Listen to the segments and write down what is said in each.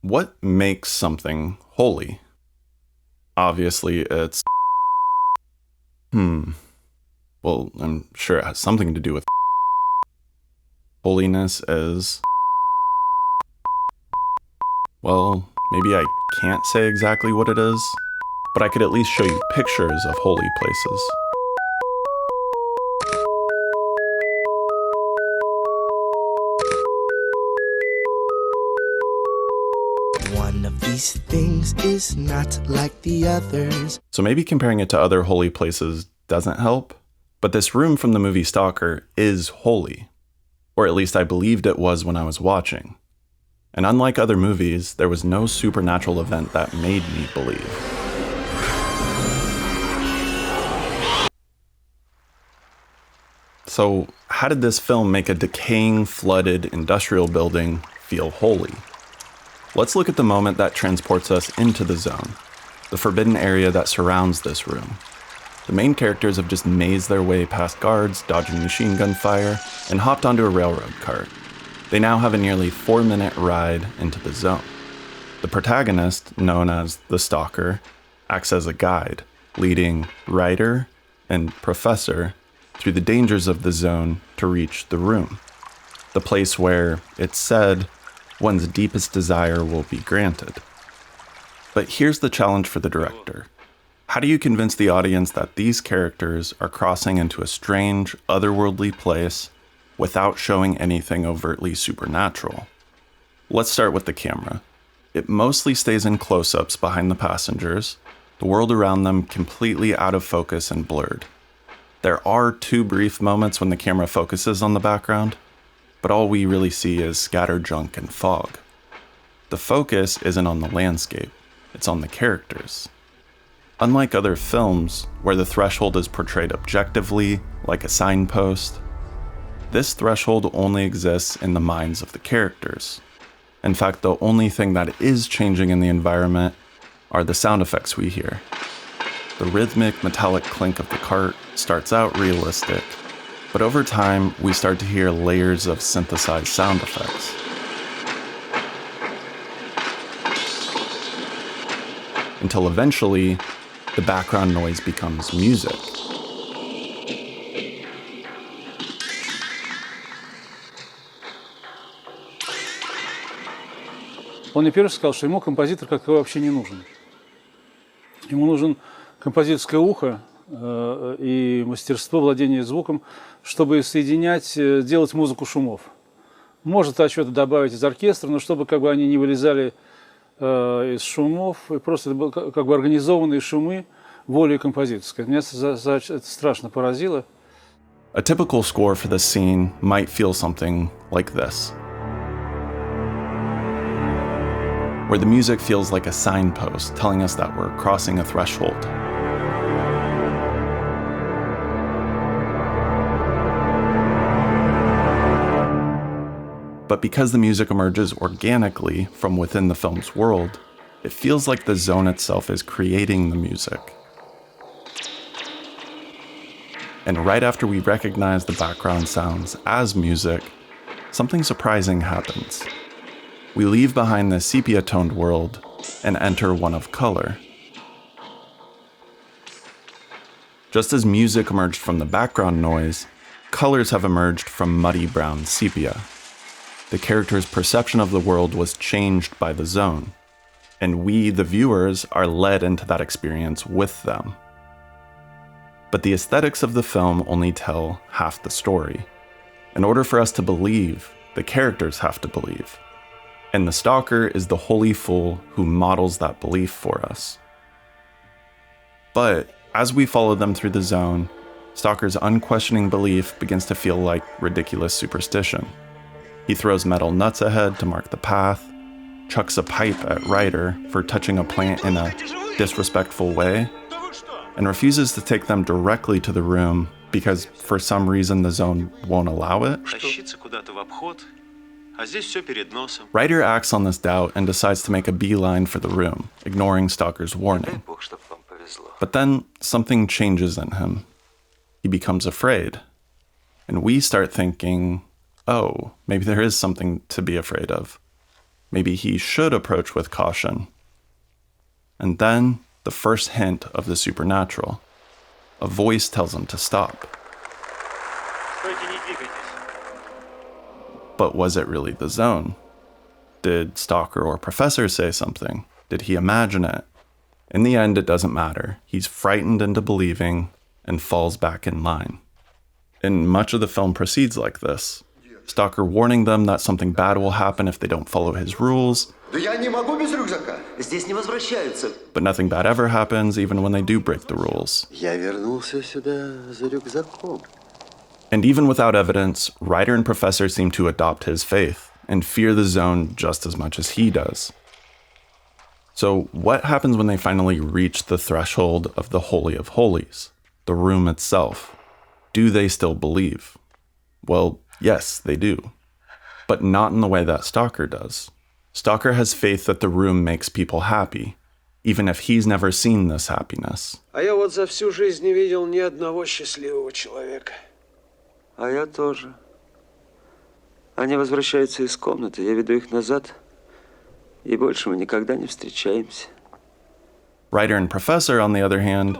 What makes something holy? Obviously, it's... Well, I'm sure it has something to do with... Holiness is... Well, maybe I can't say exactly what it is, but I could at least show you pictures of holy places. One of these things is not like the others. So maybe comparing it to other holy places doesn't help, but this room from the movie Stalker is holy. Or at least I believed it was when I was watching. And unlike other movies, there was no supernatural event that made me believe. So, how did this film make a decaying, flooded industrial building feel holy? Let's look at the moment that transports us into the zone, the forbidden area that surrounds this room. The main characters have just mazed their way past guards, dodging machine gun fire, and hopped onto a railroad cart. They now have a nearly 4-minute ride into the zone. The protagonist, known as the Stalker, acts as a guide, leading Ryder and Professor through the dangers of the zone to reach the room, the place where, it's said, one's deepest desire will be granted. But here's the challenge for the director. How do you convince the audience that these characters are crossing into a strange, otherworldly place without showing anything overtly supernatural? Let's start with the camera. It mostly stays in close-ups behind the passengers, the world around them completely out of focus and blurred. There are 2 brief moments when the camera focuses on the background, but all we really see is scattered junk and fog. The focus isn't on the landscape, it's on the characters. Unlike other films, where the threshold is portrayed objectively, like a signpost, this threshold only exists in the minds of the characters. In fact, the only thing that is changing in the environment are the sound effects we hear. The rhythmic, metallic clink of the cart starts out realistic, but over time, we start to hear layers of synthesized sound effects. Until eventually, the background noise becomes music. Он мне первый сказал, что ему композитор как таковой вообще не нужен. Ему нужен композиторское ухо и мастерство владения звуком, чтобы соединять, делать музыку шумов. Может что-то добавить из оркестра, но чтобы как бы они не вылезали из шумов, и просто это были как бы организованные шумы волей композиторской. Меня это страшно поразило. A typical score for this scene might feel something like this, where the music feels like a signpost telling us that we're crossing a threshold. But because the music emerges organically from within the film's world, it feels like the zone itself is creating the music. And right after we recognize the background sounds as music, something surprising happens. We leave behind the sepia-toned world and enter one of color. Just as music emerged from the background noise, colors have emerged from muddy brown sepia. The character's perception of the world was changed by the zone, and we, the viewers, are led into that experience with them. But the aesthetics of the film only tell half the story. In order for us to believe, the characters have to believe. And the Stalker is the holy fool who models that belief for us. But as we follow them through the zone, Stalker's unquestioning belief begins to feel like ridiculous superstition. He throws metal nuts ahead to mark the path, chucks a pipe at Ryder for touching a plant in a disrespectful way, and refuses to take them directly to the room because for some reason the zone won't allow it. Ryder acts on this doubt and decides to make a beeline for the room, ignoring Stalker's warning. But then something changes in him. He becomes afraid. And we start thinking, oh, maybe there is something to be afraid of. maybe he should approach with caution. And then the first hint of the supernatural. A voice tells him to stop. But was it really the zone? Did Stalker or Professor say something? Did he imagine it? In the end, it doesn't matter. He's frightened into believing and falls back in line. And much of the film proceeds like this. Stalker warning them that something bad will happen if they don't follow his rules. But nothing bad ever happens, even when they do break the rules. And even without evidence, Writer and Professor seem to adopt his faith and fear the zone just as much as he does. So what happens when they finally reach the threshold of the Holy of Holies, the room itself? Do they still believe? Well, yes, they do. But not in the way that Stalker does. Stalker has faith that the room makes people happy, even if he's never seen this happiness. А я вот за всю жизнь не видел ни одного счастливого человека. А я тоже. Они возвращаются из комнаты, я веду их назад, и больше мы никогда не встречаемся. Writer and Professor, on the other hand,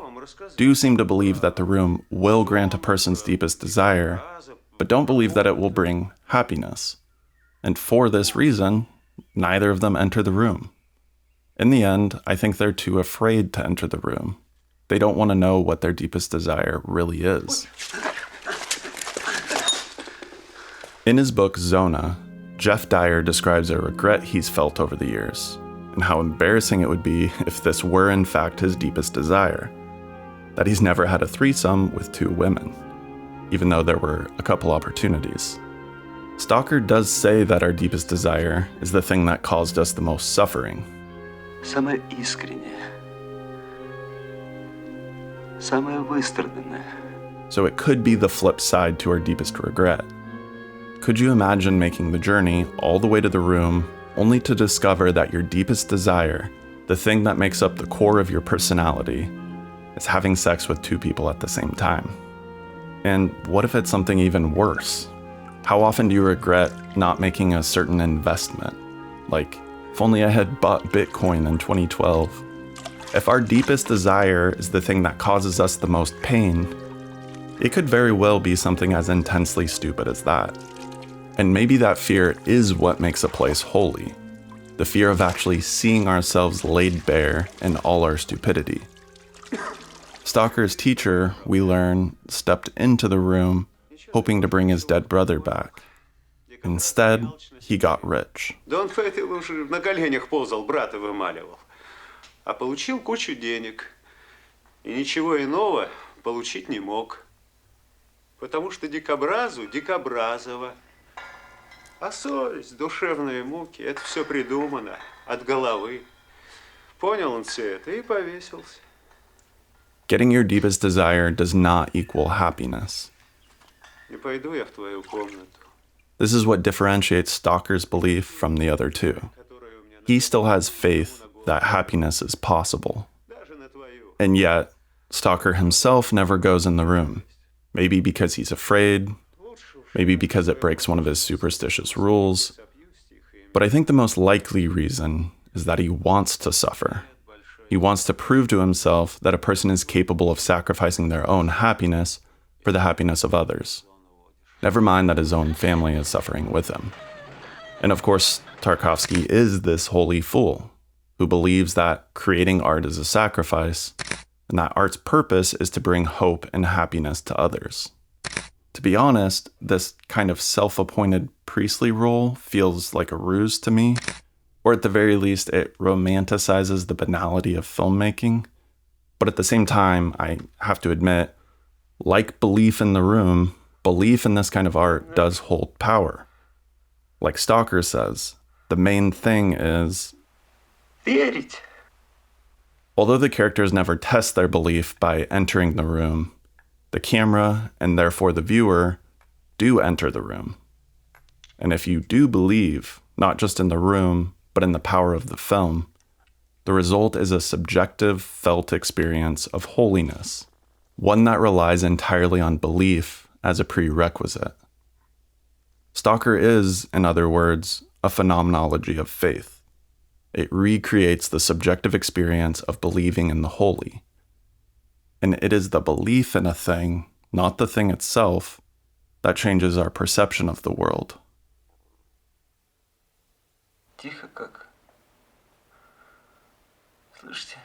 do seem to believe that the room will grant a person's deepest desire, but don't believe that it will bring happiness. And for this reason, neither of them enter the room. In the end, I think they're too afraid to enter the room. They don't want to know what their deepest desire really is. In his book, Zona, Jeff Dyer describes a regret he's felt over the years, and how embarrassing it would be if this were in fact his deepest desire. That he's never had a threesome with two women, even though there were a couple opportunities. Stalker does say that our deepest desire is the thing that caused us the most suffering. Самое искреннее. Самое выстраданное. So it could be the flip side to our deepest regret. Could you imagine making the journey all the way to the room only to discover that your deepest desire, the thing that makes up the core of your personality, is having sex with two people at the same time? And what if it's something even worse? How often do you regret not making a certain investment? Like, if only I had bought Bitcoin in 2012. If our deepest desire is the thing that causes us the most pain, it could very well be something as intensely stupid as that. And maybe that fear is what makes a place holy. The fear of actually seeing ourselves laid bare in all our stupidity. Stalker's teacher, we learn, stepped into the room hoping to bring his dead brother back. Instead, he got rich. Да он по этой луже на коленях ползал, брата вымаливал. А получил кучу денег. И ничего иного получить не мог. Потому что дикобразу дикобразово. А совесть, душевные муки, это все придумано от головы. Понял он все это и повесился. Getting your deepest desire does not equal happiness. Не пойду я в твою комнату. This is what differentiates Stalker's belief from the other two. He still has faith that happiness is possible. And yet, Stalker himself never goes in the room. Maybe because he's afraid, maybe because it breaks one of his superstitious rules. But I think the most likely reason is that he wants to suffer. He wants to prove to himself that a person is capable of sacrificing their own happiness for the happiness of others. Never mind that his own family is suffering with him. And of course, Tarkovsky is this holy fool who believes that creating art is a sacrifice and that art's purpose is to bring hope and happiness to others. To be honest, this kind of self-appointed priestly role feels like a ruse to me, or at the very least, it romanticizes the banality of filmmaking. But at the same time, I have to admit, like belief in the room, belief in this kind of art does hold power. Like Stalker says, the main thing is Верить. Although the characters never test their belief by entering the room, the camera, and therefore the viewer, do enter the room. And if you do believe, not just in the room, but in the power of the film, the result is a subjective, felt experience of holiness, one that relies entirely on belief as a prerequisite. Stalker is, in other words, a phenomenology of faith. It recreates the subjective experience of believing in the holy. And it is the belief in a thing, not the thing itself, that changes our perception of the world. Тихо как. Слышите?